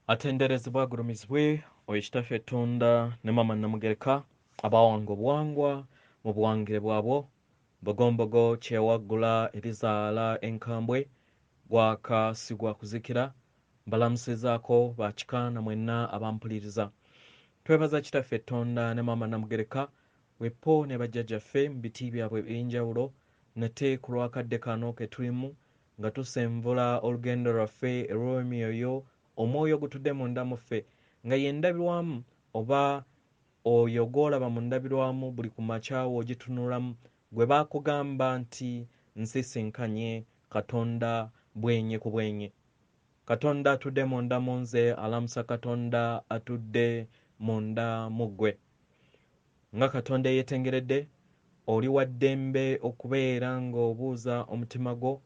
Atenderezebwa agulumizibwe oyekitaffe Tonda ne Mama Namugereka abawanga obuwangwa mu buwangire bwabwo bogombogo kyewaggula erizaala enkambwe gwaka si gwa kuzikira mbalamusizaako bakika na mwenna abampuliriza. Twebaza kitaffe Tonda ne Mama Namugereka wepo ne bajjajjaffe mu biti byabwe eby'enjawulo nate ku lwakadde kano ke tulimu nga tusenvula olugendo lwaffe olw'emyoyo omwoyo gutudde munda muffe nga yendabirwamu oba oyo gw'olaba mu ndabirwamu buli ku makyawo ogitunulamu gwe baakugamba nti nsisinkanye Katonda bwenye ku bwenye. Katonda atudde munda mu nze, alamusa Katonda atudde munda mu ggwe. Nga Katonda eyeetengeredde oli wa ddembe okubeera ng'obuuza omutima gwo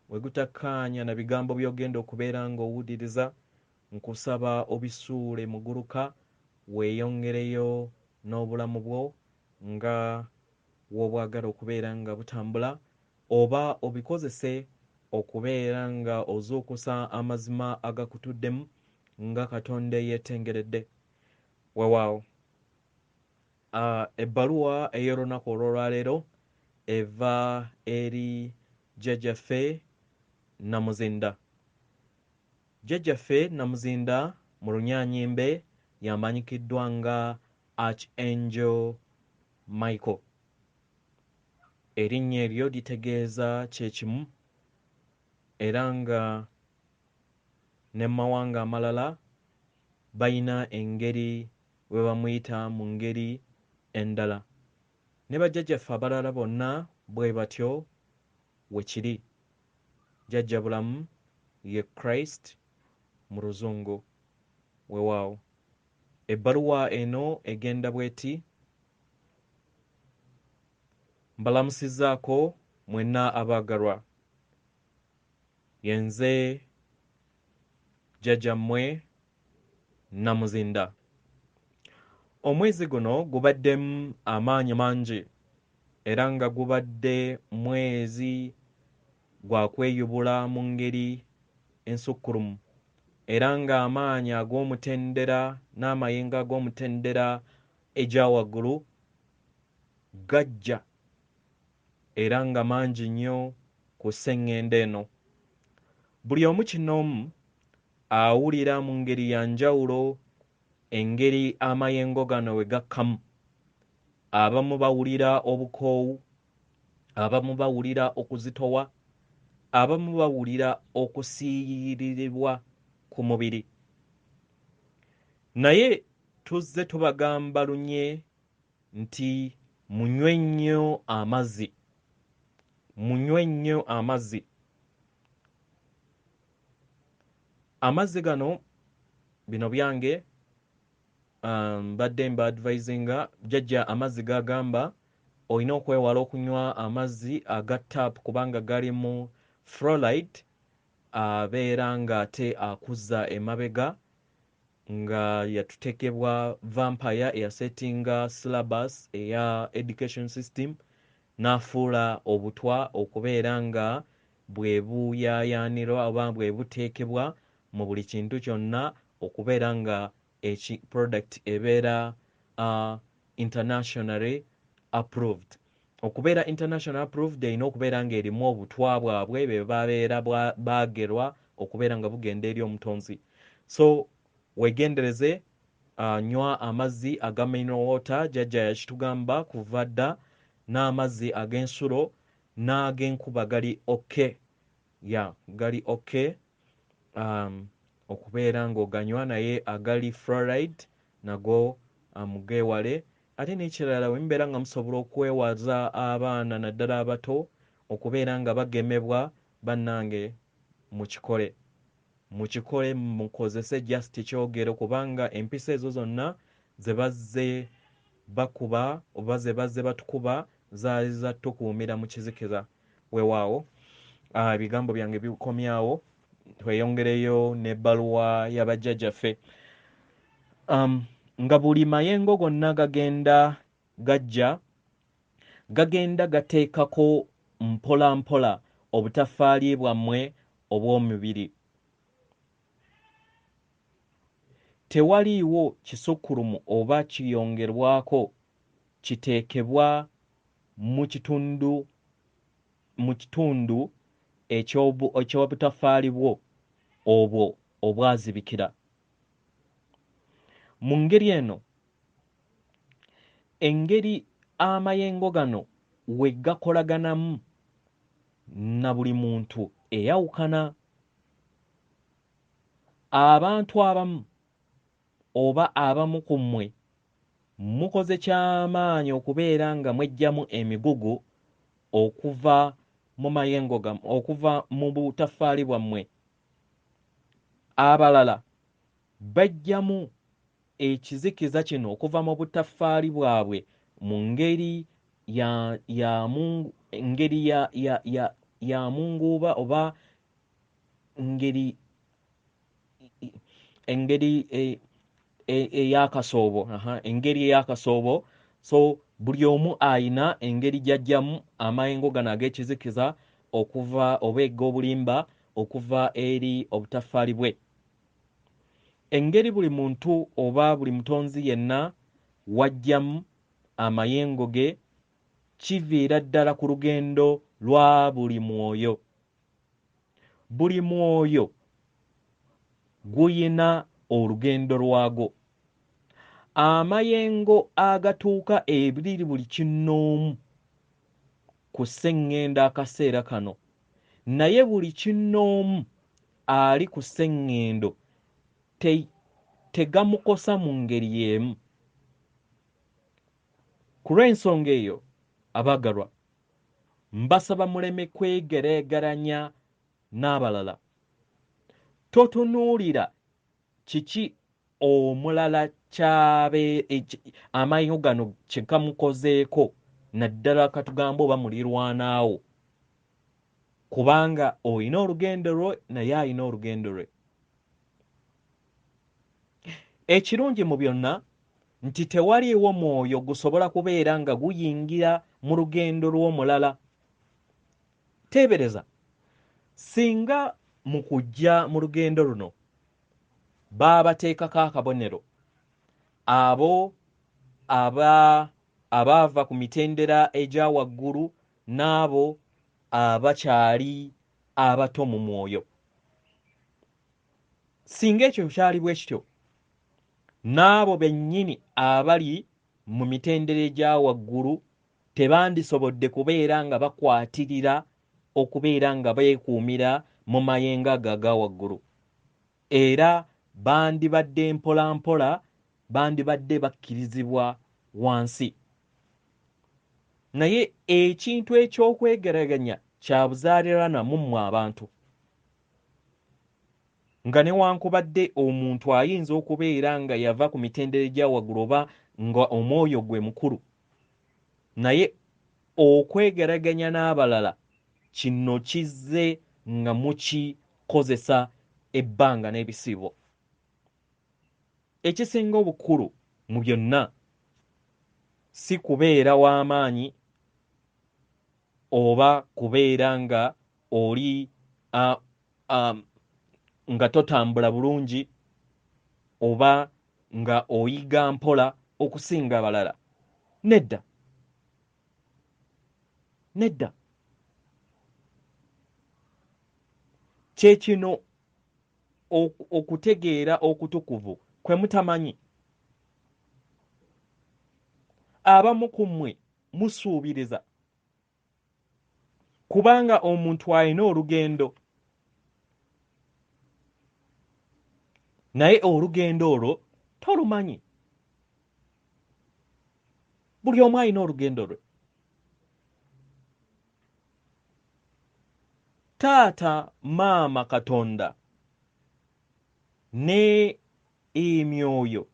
we gutakkaanya na bigambo by'ogenda okubeera ng'owuliriza. Nkusaba obisuule muguluka weeyongereyo n'obulamu bwo nga w'obwagala okubeera nga butambula oba obikozese okubeera nga ozuukusa amazima agakutuddemu nga Katonda eyeetengeredde. Weewaawo ebbaluwa ey'olunaku olw'olwaleero eva eri Jjajjaffe Namuzinda. Jjajjaffe Namuzinda mu Runyaanyimbe yamanyikiddwa nga Archangel Michael. Erinnya eryo litegeeza kye kimu era nga ne mawanga amalala bayina engeri we bamuyita mu ngeri endala. Ne bajjajjaffe abalala bonna bwe batyo we kiri. Jjajja bulamu ye Christ mu Luzungu. Weewaawo ebbaluwa eno egenda bw'eti: mbalamusizaako mwenna abaagalwa, yenze jjajjammwe Namuzinda. Omwezi guno gubaddemu amaanyi mangi era nga gubadde mwezi gwa kweyubula mu ngeri ensukkulumu era ng'amaanyi ag'omutendera n'amayengo ag'omutendera egya waggulu gajja era nga mangi nnyo ku sseŋŋendo eno. Buli omu kinoomu awulira mu ngeri ya njawulo engeri amayengo gano we gakkamu. Abamu bawulira obukoowu, abamu bawulira okuzitowa, abamu bawulira okusiiyiriribwa ku mubiri. Naye tuzze tubagamba lunye nti munywe nnyo amazzi, munywe nnyo amazzi. Amazzi gano bino byange mbadde mba-advisinga jjajja amazzi g'agamba olina okwewala okunywa amazzi aga tap kubanga galimu fluoride abeera ng'ate akuzza emabega nga yatutekebwa vampire eyasetinga syllabus eya education system n'afuula obutwa okubeera nga bwe buyaayaanirwa oba bwe buteekebwa mu buli kintu kyonna okubeera nga product ebeera internationally approved. Okubeera international approved erina okubeera ng'erimu obutwa bwabwe be babeera baagerwa okubeera nga bugenda eri omutonzi. So weegendereze, nywa amazzi aga mineral water, jjajja yakitugamba kuva dda, n'amazzi ag'ensulo n'ag'enkuba gali okay. Gali okay okubeera ng'oganywa, naye agali fluoride nago mugeewale. Ate n'ekirala we mubeera nga musobola okwewaza abaana naddala abato okubeera nga bagemebwa, bannange mukikole mukozese just kyogero kubanga empisa ezo zonna ze bazze bakuba oba ze bazze batukuba zaali zattukuumira mu kizikiza. Weewaawo ebigambo byange bikomyawo, tweyongereyo n'ebbaluwa y'abajjajjaffe. Nga buli mayengo gonna gagenda gateekako mpola mpola obutafaali bwammwe obw'omubiri. tewaliiwo kisukulumu oba kiyongerwako kiteekebwa mu kitundu eky'obutafaali bwo obwo obwazibikira. Mu ngeri eno, engeri amayengo gano we gakolaganamu na buli muntu eyawukana. Abantu abamu oba abamu ku mmwe mukoze ky'amaanyi okubeera nga mwejjamu emigugu okuva mu mayengo gammwe, okuva mu butafaali bwammwe. Abalala bajjamu ekizikiza kino okuva mu butafaali bwabwe mu ngeri ya munguuba oba engeri ey'akasoobo, engeri ey'akasoobo. So buli omu ayina engeri gy'aggyamu amayengo gano ag'ekizikiza okuva oba eg'obulimba okuva eri obutafaali bwe. Engeri buli muntu oba buli mutonzi yenna wajjamu amayengo ge kiviira ddala ku lugendo lwa buli mwoyo. Buli mwoyo guyina olugendo lwago. Amayengo agatuuka ebiriri buli kinnoomu ku sseŋŋendo akaseera kano, naye buli kinnoomu ali ku sseŋŋendo tegamukosa mu ngeri y'emu. Ku lw'ensonga eyo, abaagalwa, mbasaba muleme kwegereegeranya n'abalala. Totunuulira kiki omulala amayengo gano kye gamukozeeko, naddala katugamba oba mulirwanaawo, kubanga olina olugendo lwo naye alina olugendo lwe. Ekirungi mu byonna nti tewaliiwo mwoyo gusobola kubeera nga guyingira mu lugendo lw'omulala. Teebereza, singa mu kujja mu lugendo luno baabateekako akabonero abo abaava ku mitendera egya waggulu n'abo abakyali abato mu mwoyo. Singa ekyo kyali bwe kityo, n'abo bennyini abali mu mitendera egya waggulu tebandisobodde kubeera nga bakwatirira okubeera nga beekuumira mu mayengo ago aga waggulu, era bandibadde mpola mpola, bandibadde bakkirizibwa wansi. Naye ekintu eky'okwegeraganya kya buzaaliranwa mu mmwe abantu, nga newankubadde omuntu ayinza okubeera nga yava ku mitendera egya waggulu oba nga omwoyo gwe mukulu, naye okwegeraganya n'abalala kino kizze nga mukikozesa ebbanga n'ebisibo. Ekisinga obukulu mu byonna si kubeera w'amaanyi oba kubeera nga oli nga totambula bulungi oba nga oyiga mpola okusinga abalala. Nedda, nedda. Kye kino okutegeera okutukuvu kwe mutamanyi. Abamu ku mmwe musuubiriza kubanga omuntu alina olugendo, naye olugendo olwo tolumanyi. Buli omu alina olugendo lwe. Taata, maama Katonda ne emyoyo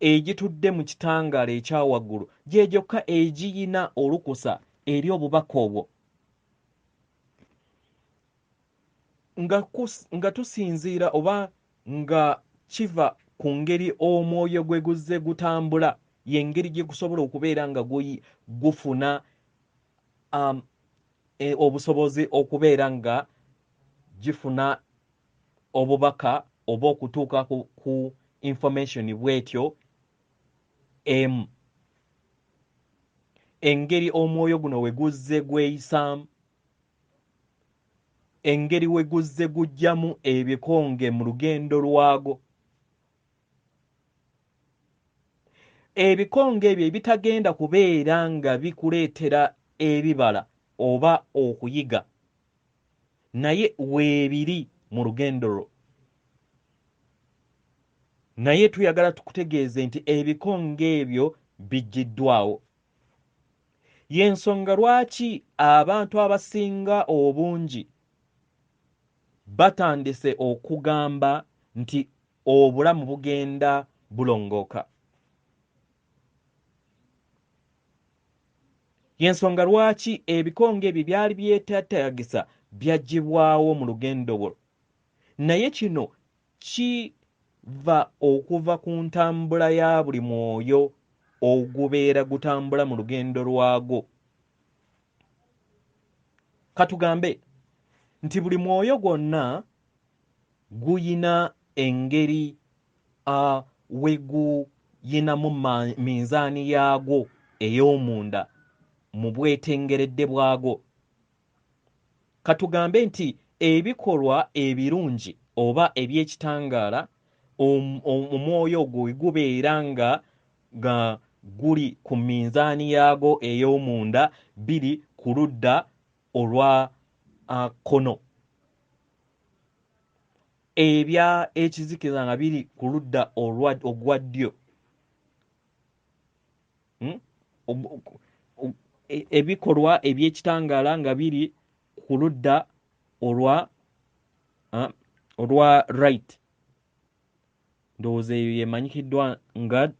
egitudde mu kitangaala ekya waggulu gye gyokka egiyina olukusa eri obubaka obwo. Nga tusinziira oba nga kiva ku ngeri omwoyo gwe guzze gutambula, y'engeri gye gusobola okubeera nga gufuna obusobozi okubeera nga gifuna obubaka oba okutuuka ku information bwetyo emu. Engeri omwoyo guno we guzze gweyisaamu, engeri we guzze gujjamu ebikonge mu lugendo lwago. Ebikonge ebyo ebitagenda kubeera nga bikuleetera ebibala oba okuyiga, naye weebiri mu lugendo lwo. Naye tuyagala tukutegeeze nti ebikonge ebyo biggiddwawo. Y'ensonga lwaki abantu abasinga obungi batandise okugamba nti obulamu bugenda bulongooka. Y'ensonga lwaki ebikonge ebyo byali byetaataagisa byaggyibwawo mu lugendo lwo. Naye kino kiva okuva ku ntambula ya buli mwoyo ogubeera gutambula mu lugendo lwago. Katugambe nti buli mwoyo gwonna guyina engeri we guyinamu minzaani yaagwo ey'omunda mu bwetengeredde bwago. Katugambe nti ebikolwa ebirungi oba eby'ekitangaala omwoyo ogwo we gubeera nga guli ku minzaani yaago ey'omunda biri ku ludda olwa kkono, ebya ekizikiza nga biri ku ludda ogwa ddyo, ebikolwa eby'ekitangaala nga biri ku ludda olwa right. Ndowooza eyo yemanyikiddwa nga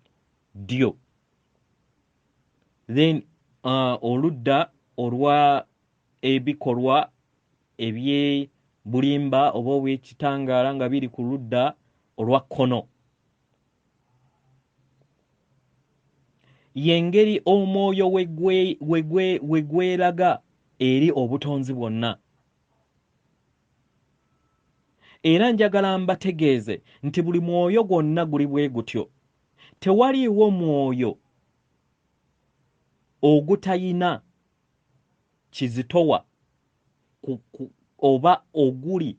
ddyo. Then oludda olwa ebikolwa eby'ebulimba oba obw'ekitangaala nga biri ku ludda olwa kkono. Y'engeri omwoyo we gweraga eri obutonzi bwonna. Era njagala mbategeeze nti buli mwoyo gwonna guli bwe gutyo. Tewaliiwo mwoyo ogutayina kizitowa oba oguli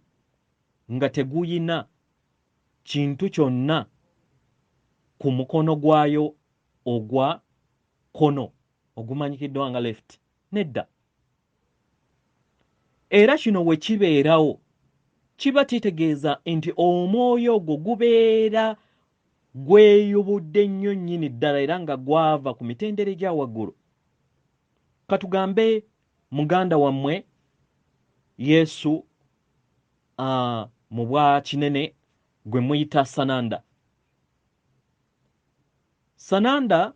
nga teguyina kintu kyonna ku mukono gwayo ogwa kkono ogumanyikiddwa nga left. Nedda. Era kino we kibeerawo kiba kitegeeza nti omwoyo ogwo gubeera gweyubudde nnyo nnyini ddala era nga gwava ku mitendera egya waggulu. Katugambe muganda wammwe Yesu mu bwa kinene gwe muyita Sananda. Sananda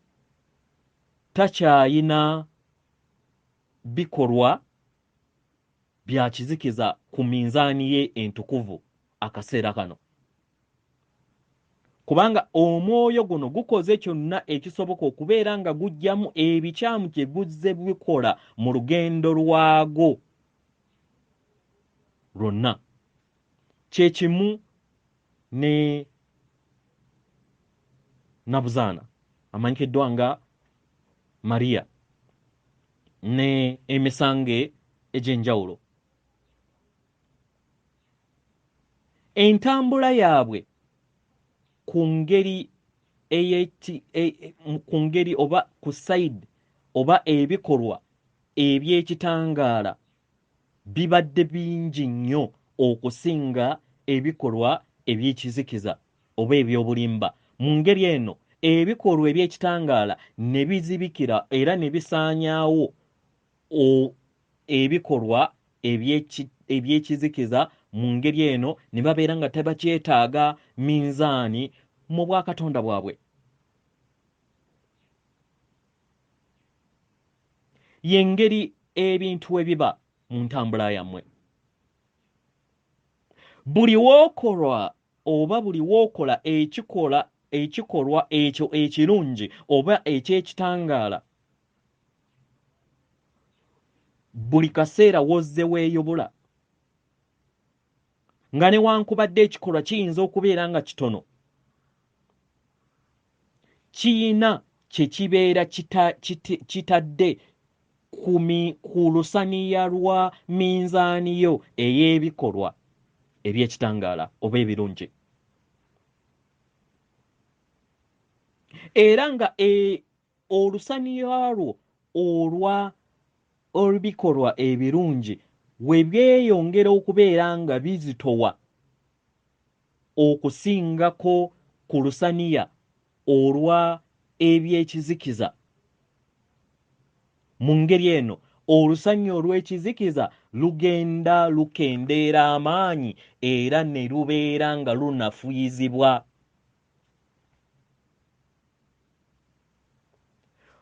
takyayina bikolwa bya kizikiza ku minzaani ye entukuvu akaseera kano, kubanga omwoyo guno gukoze kyonna ekisoboka okubeera nga gujjamu ebikyamu kye guzze bikola mu lugendo lwago lwonna. Kye kimu ne Nabuzaana amanyikiddwa nga Mariya ne emisange egy'enjawulo. Entambula yaabwe ku ngeri oba ku side oba ebikolwa eby'ekitangaala bibadde bingi nnyo okusinga ebikolwa eby'ekizikiza oba eby'obulimba. Mu ngeri eno ebikolwa eby'ekitangaala ne bizibikira era ne bisaanyaawo ebikolwa eby'ekizikiza. Mu ngeri eno ne babeera nga tebakyetaaga minzaani mu bwakatonda bwabwe. Y'engeri ebintu we biba mu ntambula yammwe. Buli w'okolwa oba buli w'okola ekikolwa ekyo ekirungi oba eky'ekitangaala, buli kaseera wozze weeyobola nga newankubadde ekikolwa kiyinza okubeera nga kitono, kiyina kye kibeera kitadde ku lusaniya lwa minzaaniyo ey'ebikolwa eby'ekitangaala oba ebirungi. Era nga olusaniya lwo olw'ebikolwa ebirungi we byeyongera okubeera nga bizitowa okusingako ku lusaniya olwa ebyekizikiza. Mu ngeri eno olusaniya olw'ekizikiza lugenda lukendeera amaanyi era ne lubeera nga lunafuyizibwa.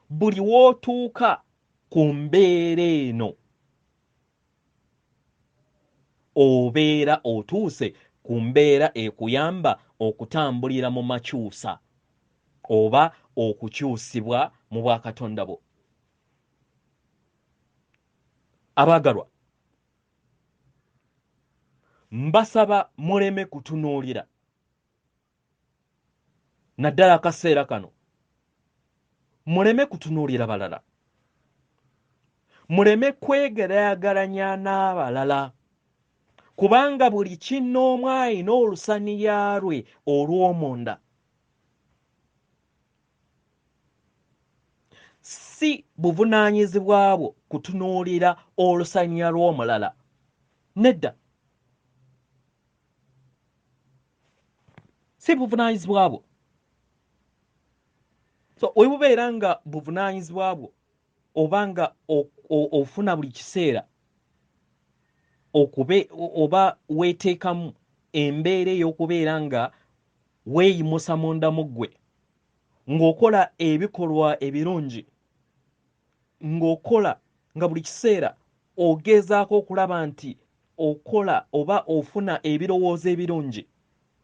Buli w'otuuka ku mbeera eno obeera otuuse ku mbeera ekuyamba okutambulira mu makyusa oba okukyusibwa mu bwakatonda bwo. Abaagalwa, mbasaba muleme kutunuulira naddala akaseera kano, muleme kutunuulira balala, muleme kwegeraageranya n'abalala, kubanga buli kinnoomu alina olusaniya lwe olw'omunda. Si buvunaanyizibwa bwo kutunuulira olusaniya lw'omulala. Nedda, si buvunaanyizibwa bwo. So we bubeera nga buvunaanyizibwa bwo oba nga ofuna buli kiseera oba weeteekamu embeera ey'okubeera nga weeyimusa munda mu ggwe ng'okola ebikolwa ebirungi, ng'okola nga buli kiseera ogezaako okulaba nti okola oba ofuna ebirowoozo ebirungi,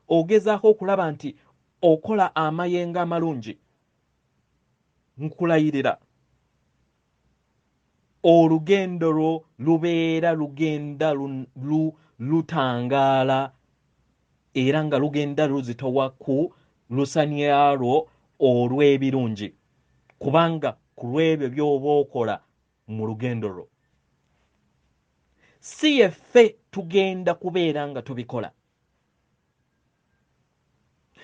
ogezaako okulaba nti okola amayengo amalungi, nkulayirira olugendo lwo lubeera lugenda lutangaala era nga lugenda luzitowa ku lusaniya lwo olw'ebirungi, kubanga ku lw'ebyo by'oba okola mu lugendo lwo. Si yeffe tugenda kubeera nga tubikola,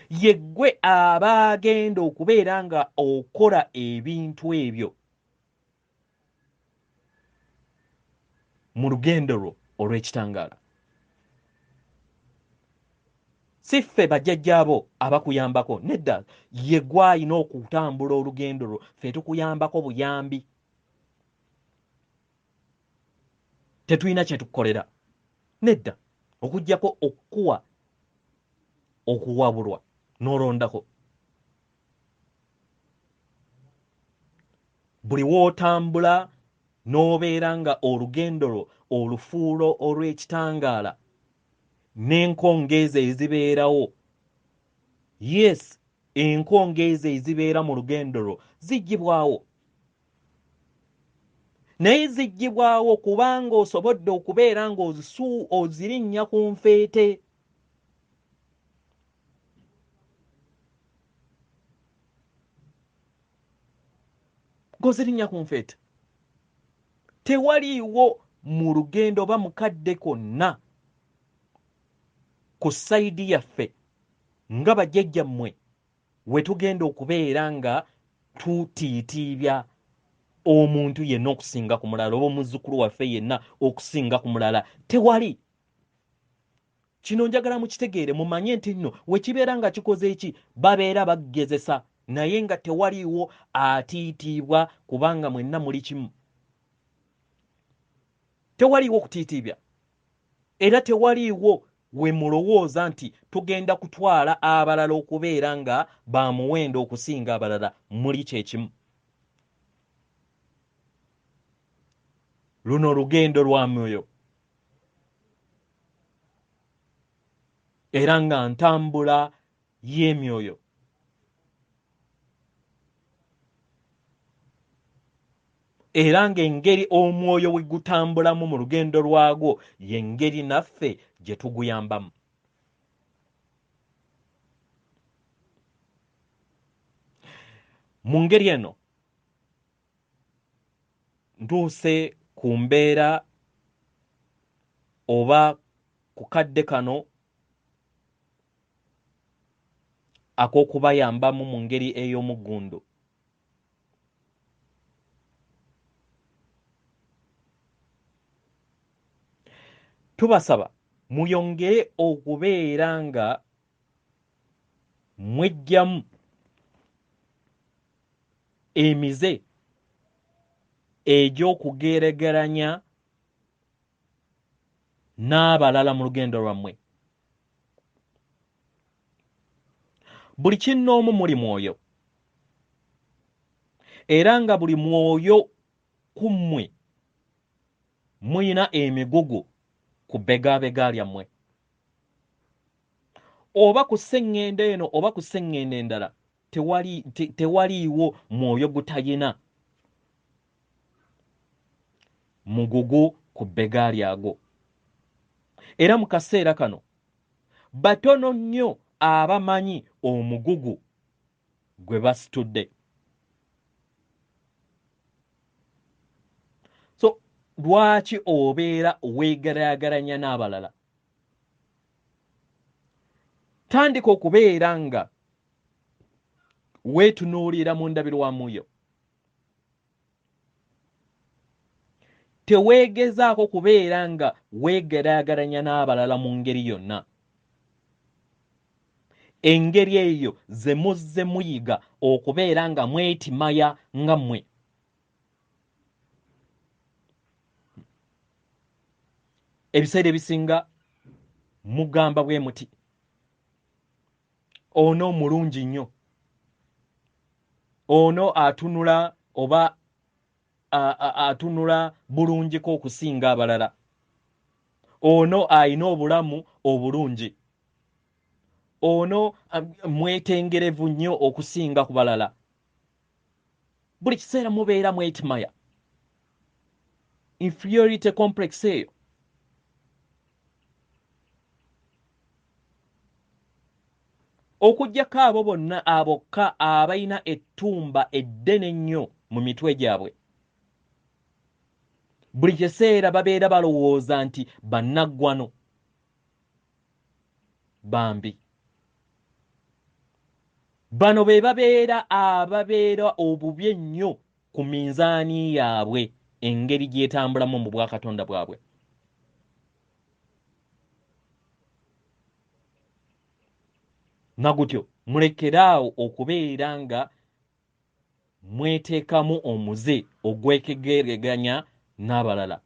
ye ggwe aba agenda okubeera nga okola ebintu ebyo mu lugendo lwo olw'ekitangaala. Si ffe bajjajjaabo abakuyambako, nedda, ye ggwe alina okutambula olugendo lwo, ffe tukuyambako buyambi. Tetulina kye tukukolera, nedda, okuggyako okukuwa okuwabulwa n'olondako. Buli w'otambula n'obeera nga olugendo lwo olufuulo olw'ekitangaala n'enkongeeza ezibeerawo. Yes, enkongeeza ezibeera mu lugendo lwo ziggyibwawo. Naye ziggyibwawo kubanga osobodde okubeera ng'ozirinnya ku nfeete. Ng'ozirinnya ku nfeete. Tewaliiwo mu lugendo oba mukadde konna ku sayidi yaffe nga bajjajjammwe we tugenda okubeera nga tutiitiibya omuntu yenna okusinga ku mulala oba omuzzukulu waffe yenna okusinga ku mulala. Tewali. Kino njagala mukitegeere, mumanye nti nno we kibeera nga kikoze eki babeera baggezesa, naye nga tewaliiwo atiitiibwa kubanga mwenna muli kimu. Tewaliiwo kutiitiibya era tewaliiwo we mulowooza nti tugenda kutwala abalala okubeera nga ba muwendo okusinga abalala. Muli kyekimu. Luno lugendo lwa mwoyo era nga ntambula y'emyoyo. Era ng'engeri omwoyo we gutambulamu mu lugendo lwagwo y'engeri naffe gye tuguyambamu. mu ngeri eno ntuuse ku mbeera oba ku kadde kano ak'okubayambamu mu ngeri ey'omuggundu. Tubasaba muyongere okubeera nga mwejjamu emize egy'okugeregeranya n'abalala mu lugendo lwammwe. Buli kinnoomu muli mwoyo, era nga buli mwoyo ku mmwe muyina emigugu ku bbegabega lyammwe, oba ku sseŋŋendo eno oba ku sseŋŋendo endala tewaliiwo mwoyo gutayina mugugu ku bbega lyago. Era mu kaseera kano batono nnyo abamanyi omugugu gwe basitudde. So lwaki obeera weegeraageranya n'abalala? Tandika okubeera nga weetunuulira mu ndabirwamu yo. Teweegezaako kubeera nga weegeraageranya n'abalala mu ngeri yonna. Engeri eyo ze muzze muyiga okubeera nga mwetimaya nga mmwe. Ebiseera ebisinga mugamba bwe muti, ono mulungi nnyo, ono atunula oba atunula bulungiko okusinga abalala, ono ayina obulamu obulungi, ono mwetengerevu nnyo okusinga ku balala. Buli kiseera mubeera mwetimaya. Inferiority complex eyo okuggyako abo bonna abokka abalina ettumba eddene ennyo mu mitwe gyabwe. Buli kiseera babeera balowooza nti bannaggwano bambi. Bano be babeera ababeera obubi ennyo ku minzaani yaabwe, engeri gy'etambulamu mu bwakatonda bwabwe. Nagutyo mulekeraawo okubeera nga mweteekamu omuze ogwekegereganya n'abalala.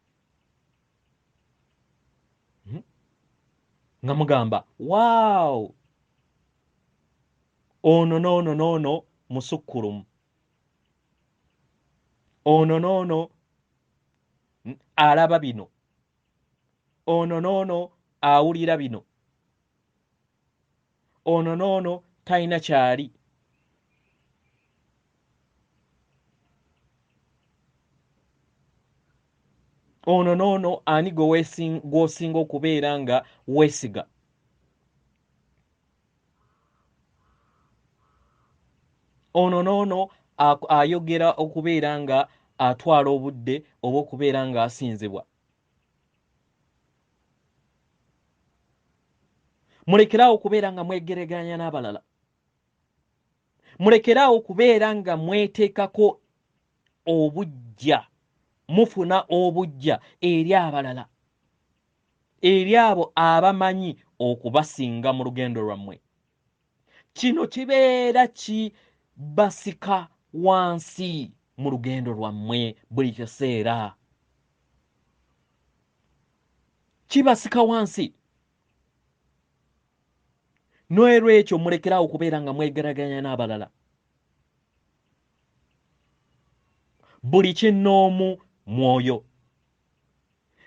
Nga mugamba, waaw, ono n'ono musukkulumu, ono n'ono alaba bino, ono n'ono awulira bino, ono n'ono talina kyali. Ono n'ono ani gw'osinga okubeera nga weesiga. Ono n'ono ayogera okubeera nga atwala obudde oba okubeera nga asinzibwa. Mulekeraawo okubeera nga mwegeraganya n'abalala. Mulekeraawo okubeera nga mweteekako obuggya, mufuna obuggya eri abalala, eri abo abamanyi okubasinga mu lugendo lwammwe. Kino kibeera kibasika wansi mu lugendo lwammwe buli kiseera. Kibasika wansi. N'olwekyo mulekeraawo okubeera nga mwegeraganya n'abalala. Buli kinnoomu mwoyo,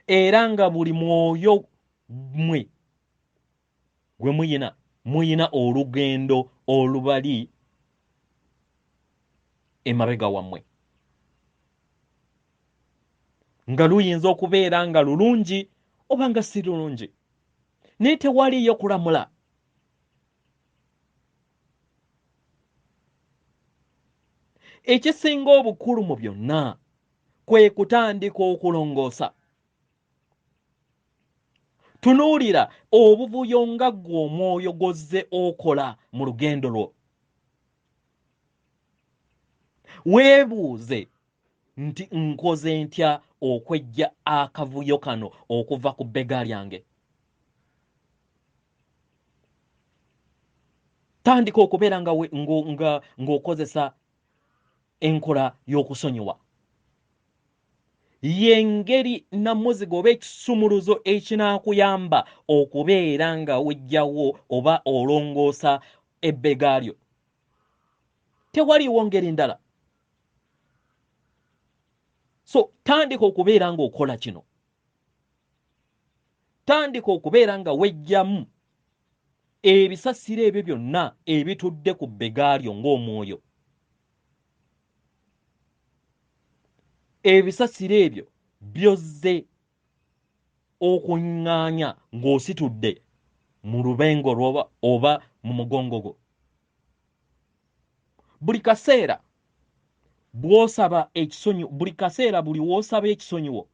era nga buli mwoyo mmwe gwe muyina olugendo olubali emabega wammwe, nga luyinza okubeera nga lulungi oba nga si lulungi, naye tewaliyo kulamula. ekisinga obukulu mu byonna kwe kutandika okulongoosa. Tunuulira obuvuyo nga ggwe omwoyo gozze okola mu lugendo lwo. Weebuuze nti nkoze ntya okwejja akavuyo kano okuva ku bbega lyange. Tandika okubeera ng'okozesa enkola y'okusonyiwa. Y'engeri namuziga oba ekisumuluzo ekinaakuyamba okubeera nga wejjawo oba olongoosa ebbega lyo. Tewaliwo ngeri ndala. So tandika okubeera ng'okola kino. Tandika okubeera nga wejjamu ebisasiro ebyo byonna ebitudde ku bbega lyo ng'omwoyo. Ebisasiro ebyo byozze okuŋŋaanya ng'ositudde mu lubengo lwo oba mu mugongo gwo. Buli kaseera buli w'osaba ekisonyiwo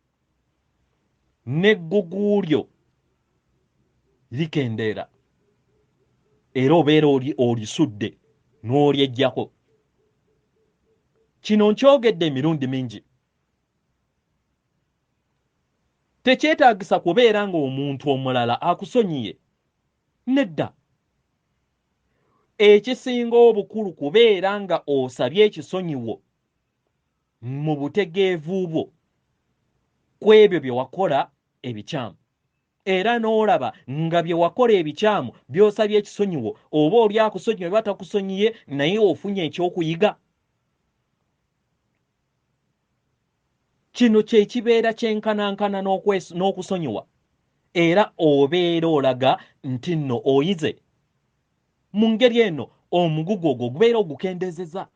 n'eggugu lyo likendeera era obeera olisudde n'olyeggyako. Kino nkyogedde emirundi mingi. Tekyetaagisa kubeera ng'omuntu omulala akusonyiye. Nedda. Ekisinga obukulu kubeera nga osabye ekisonyiwo mu butegeevu bwo ku ebyo bye wakola ebikyamu. Era n'olaba nga bye wakola ebikyamu by'osabye ekisonyiwo oba oli akusonyiye oba takusonyiye naye ofunye ekyokuyiga. Kino kye kibeera kyenkanankana n'okusonyiwa. Era obeera olaga nti nno oyize. Mu ngeri eno omugugu ogwo gubeera ogukendezeza.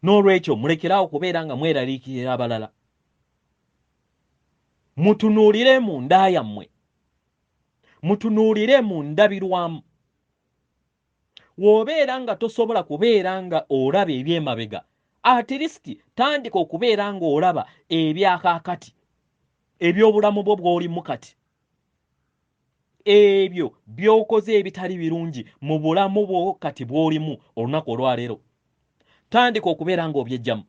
N'olwekyo mulekeraawo kubeera nga mweraliikirira abalala. Mutunuulire mu nda yammwe. Mutunuulire mu ndabirwamu. W'obeera nga tosobola kubeera nga olaba eby'emabega, at least tandika okubeera ng'olaba ebyakaakati, eby'obulamu bwo bw'olimu kati. Ebyo by'okoze ebitali birungi mu bulamu bwo kati bw'olimu olunaku olwaleero. Tandika okubeera ng'obyeggyamu.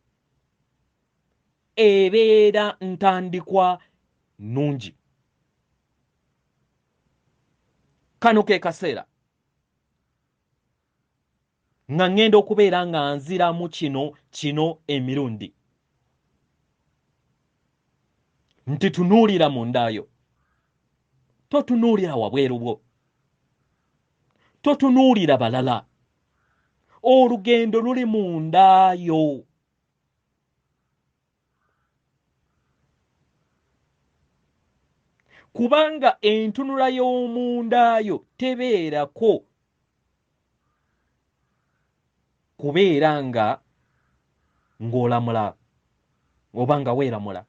Ebeera ntandikwa nnungi. Kano ke kaseera nga ŋŋenda okubeera nga nziramu kino emirundi. Nti tunuulira mu ndaayo. Totunuulira wabweru bwo. Totunuulira balala. Olugendo luli mu ndaayo. Kubanga entunula y'omu ndaayo tebeerako kubeera ng'olamula oba nga weeramula.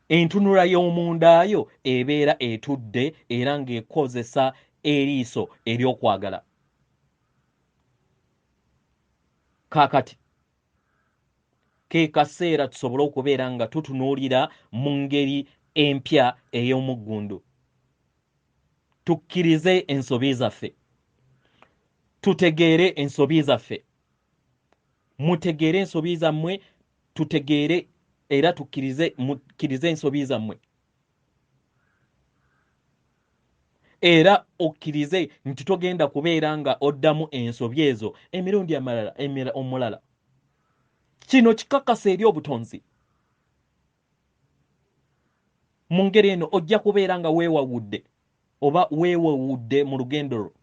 Entunula y'omu ndaayo ebeera etudde era ng'ekozesa eriiso ery'okwagala. Kaakati ke kaseera tusobole okubeera nga tutunuulira mu ngeri empya ey'omuggundu. Tukkirize ensobi zaffe. Tutegeere ensobi zaffe. Mutegeere ensobi zammwe, tutegeere era mukkirize ensobi zammwe. Era okkirize nti togenda kubeera nga oddamu ensobi ezo emirundi omulala. Kino kikakasa eri obutonzi. Mu ngeri eno ojja kubeera nga weewawudde oba weewawudde mu lugendo lwo.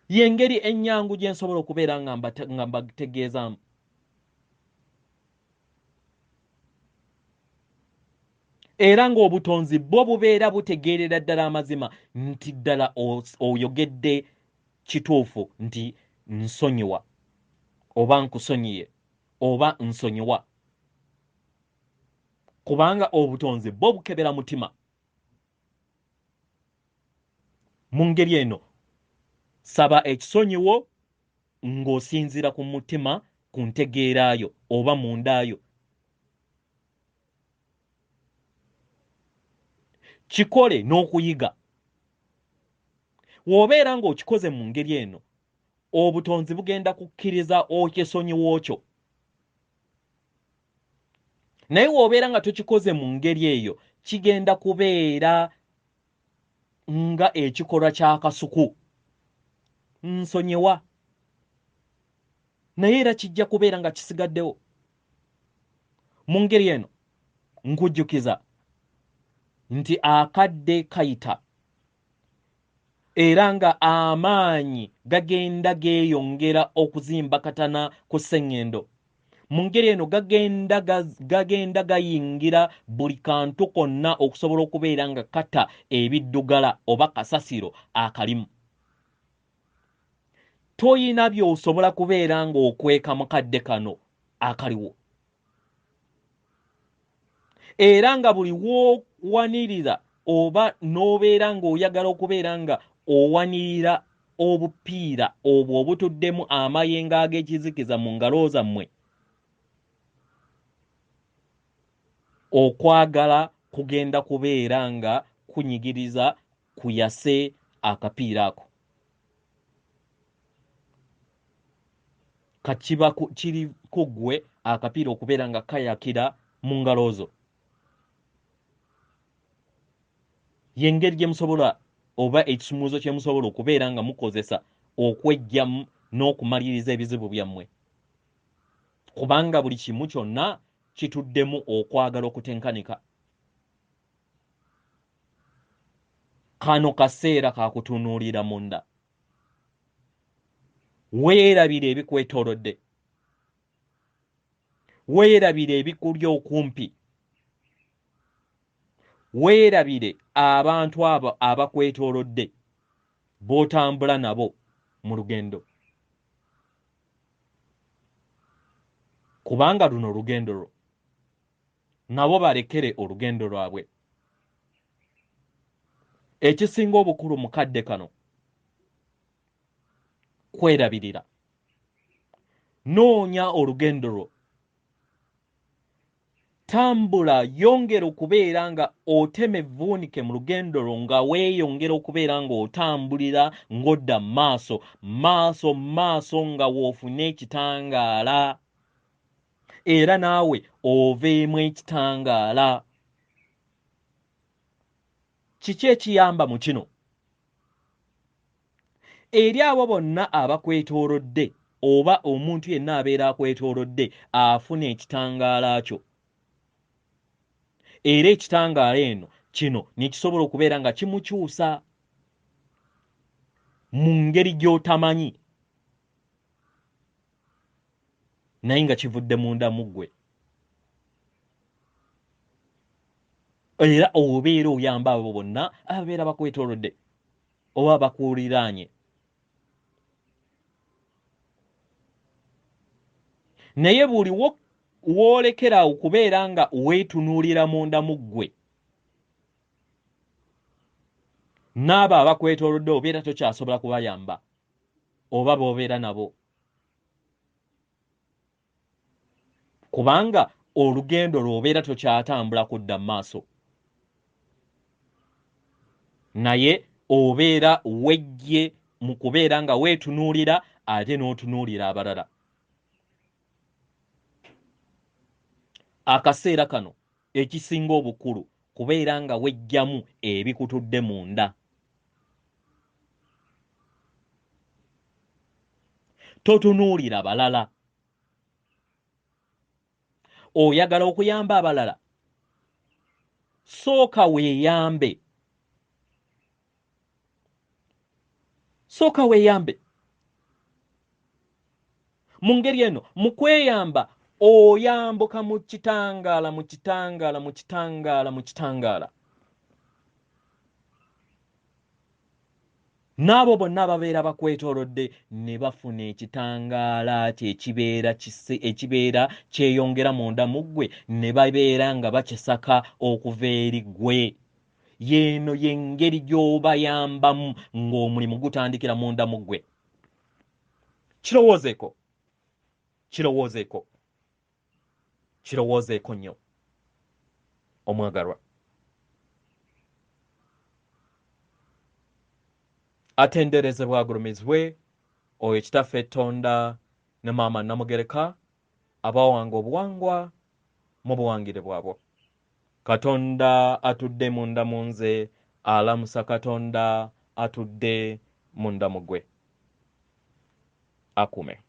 Y'engeri ennyangu gye nsobola okubeera nga mbategeezaamu. Era ng'obutonzi bwo bubeera butegeerera ddala amazima nti ddala oyogedde kituufu nti nsonyiwa oba nkusonyiye oba nsonyiwa. kubanga obutonzi bwo bukebera mutima. Mu ngeri eno saba ekisonyiwo ng'osinziira ku mutima, ku ntegeerayo oba mundaayo. Kikole n'okuyiga. W'obeera ng'okikoze mu ngeri eno, obutonzi bugenda kukkiriza okyesonyiwo kyo. Naye w'obeera nga tokikoze mu ngeri eyo, kigenda kubeera nga ekikolwa ky'akasuku. Nsonyiwa. Naye era kijja kubeera nga kisigaddewo. Mu ngeri eno nkujjukiza nti akadde kayita era nga amaanyi gagenda geeyongera okuzimbakatana ku sseŋŋendo. Mu ngeri eno gagenda gayingira buli kantu konna okusobola okubeera nga kata ebiddugala oba kasasiro akalimu. Toyina by'osobola kubeera ng'okweka mu kadde kano akaliwo. Era nga buli w'owanirira oba n'obeera ng'oyagala okubeera nga owanirira obupiira obwo obutuddemu amayengo ag'ekizikiza mu ngalo zammwe, okwagala kugenda kubeera nga kunyigiriza kuyase akapiira ako. Kakiba kiri ku ggwe akapiira okubeera nga kayakira mu ngalo zo. Y'engeri gye musobola oba ekisumuluzo kye musobola okubeera nga mukozesa okweggyamu n'okumaliriza ebizibu byammwe. Kubanga buli kimu kyonna kituddemu okwagala okutenkanika. Kano kaseera ka kutunuulira munda. Weerabire ebikwetoolodde. Weerabire ebikulya okumpi. Weerabire abantu abo abakwetoolodde b'otambula nabo mu lugendo. Kubanga luno olugendo lwo. Nabo balekere olugendo lwabwe. Ekisinga obukulu mu kadde kano kwerabirira. Noonya olugendo lwo. Tambula, yongera okubeera nga otema evvuunike mu lugendo lwo nga weeyongera okubeera ng'otambulira ng'odda maaso nga w'ofuna ekitangaala. Era naawe oveemu ekitangaala. Kiki ekiyamba mu kino? Eri abo bonna abakwetoolodde oba omuntu yenna abeera akwetoolodde afuna ekitangaala kyo. Era ekitangaala eno kino ne kisobola okubeera nga kimukyusa mu ngeri gy'otamanyi, naye nga kivudde munda mu ggwe. Era obeera oyamba abo bonna ababeera bakwetoolodde oba bakuuliraanye. Naye buli w'olekera okubeera nga weetunuulira munda mu ggwe, n'abo abakwetoolodde obeera tokyasobola kubayamba oba b'obeera nabo. Kubanga olugendo lw'obeera tokyatambula kudda mu maaso. Naye obeera wejje mu kubeera nga weetunuulira ate n'otunuulira abalala. Akaseera kano ekisinga obukulu kubeera nga wejjamu ebikutudde munda. Totunuulira balala. Oyagala okuyamba abalala? Sooka weeyambe. Sooka weeyambe. Mu ngeri eno mu kweyamba oyambuka mu kitangaala. n'abo bonna ababeera bakwetoolodde ne bafuna ekitangaala ekibeera kyeyongera munda mu ggwe ne babeera nga bakisaka okuva eri ggwe. Yeeno y'engeri gy'obayambamu ng'omulimu gutandikira munda mu ggwe. Kirowoozeeko nnyo omwagalwa. Atenderezebwa agulumizibwe oyo kitaffe Tonda ne maama Namugereka abawanga obuwangwa mu buwangire bwabwo. Katonda atudde munda mu nze alamusa Katonda atudde munda mu ggwe. Akume.